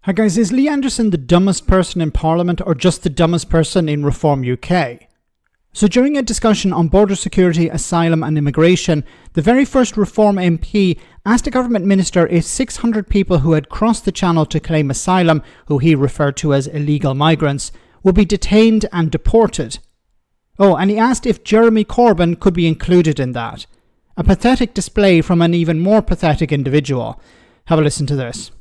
Hi guys, is Lee Anderson the dumbest person in Parliament or just the dumbest person in Reform UK? So during a discussion on border security, asylum and immigration, the very first Reform MP asked a government minister if 600 people who had crossed the channel to claim asylum, who he referred to as illegal migrants, would be detained and deported. Oh, and he asked if Jeremy Corbyn could be included in that. A pathetic display from an even more pathetic individual. Have a listen to this.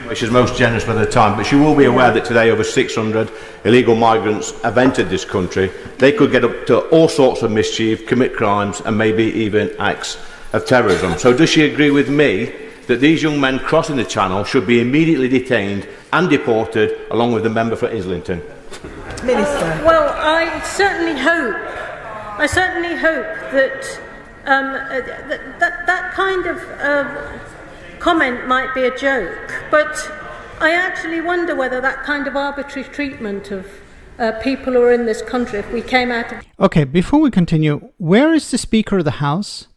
Which is most generous for their time, but you will be aware that today over 600 illegal migrants have entered this country. They could get up to all sorts of mischief, commit crimes and maybe even acts of terrorism. So does she agree with me that these young men crossing the channel should be immediately detained and deported along with the member for Islington? Minister. Well, I certainly hope that that kind of comment might be a joke, but I actually wonder whether that kind of arbitrary treatment of people who are in this country, if we came out of... Okay, before we continue, where is the Speaker of the House?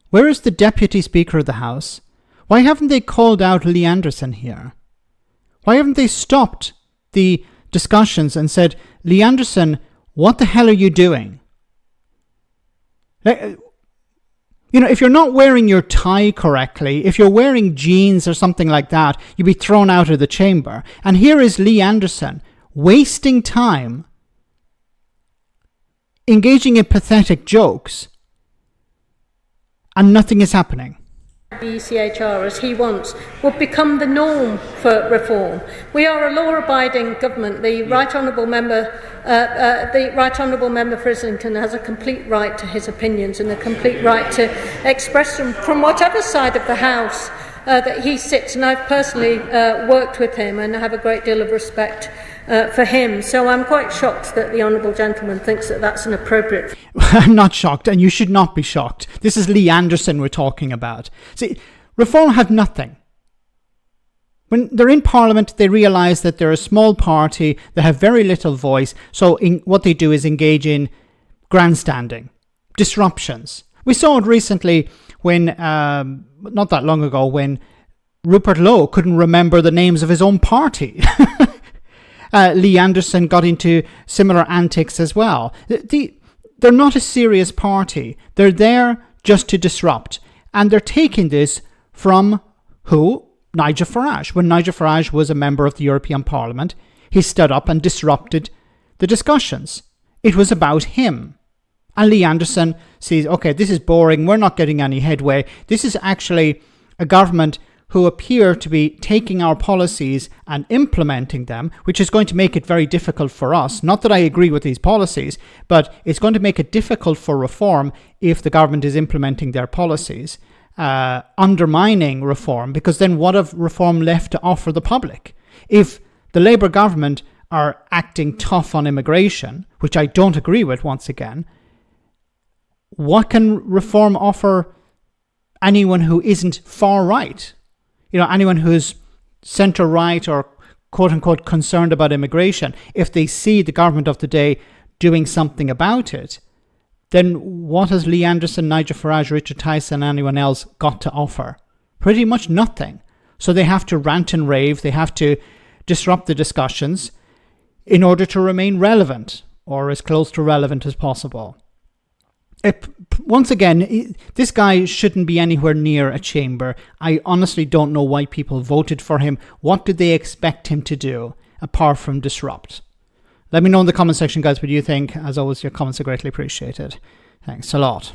Where is the Deputy Speaker of the House? Why haven't they called out Lee Anderson here? Why haven't they stopped the discussions and said, Lee Anderson, what the hell are you doing? You know, if you're not wearing your tie correctly, if you're wearing jeans or something like that, you'd be thrown out of the chamber. And here is Lee Anderson wasting time, engaging in pathetic jokes, and nothing is happening. The ECHR, as he wants, would become the norm for reform. We are a law-abiding government. The Right Honourable Member for Islington has a complete right to his opinions and a complete right to express them from whatever side of the House that he sits. And I've personally worked with him and have a great deal of respect for him. So I'm quite shocked that the Honourable Gentleman thinks that that's an appropriate... I'm not shocked, and you should not be shocked. This is Lee Anderson we're talking about. See, Reform have nothing. When they're in Parliament, they realise that they're a small party, they have very little voice, so what they do is engage in grandstanding, disruptions. We saw it recently when, not that long ago, when Rupert Lowe couldn't remember the names of his own party. Lee Anderson got into similar antics as well. They're not a serious party. They're there just to disrupt. And they're taking this from who? Nigel Farage. When Nigel Farage was a member of the European Parliament, he stood up and disrupted the discussions. It was about him. And Lee Anderson sees, okay, this is boring. We're not getting any headway. This is actually a government who appear to be taking our policies and implementing them, which is going to make it very difficult for us. Not that I agree with these policies, but it's going to make it difficult for Reform if the government is implementing their policies, undermining Reform, because then what have Reform left to offer the public? If the Labour government are acting tough on immigration, which I don't agree with once again, what can Reform offer anyone who isn't far right? You know, anyone who's centre-right or quote-unquote concerned about immigration, if they see the government of the day doing something about it, then what has Lee Anderson, Nigel Farage, Richard Tyson and anyone else got to offer? Pretty much nothing. So they have to rant and rave, they have to disrupt the discussions in order to remain relevant, or as close to relevant as possible. Once again, this guy shouldn't be anywhere near a chamber. I honestly don't know why people voted for him. What did they expect him to do apart from disrupt? Let me know in the comment section, guys, what you think. As always, your comments are greatly appreciated. Thanks a lot.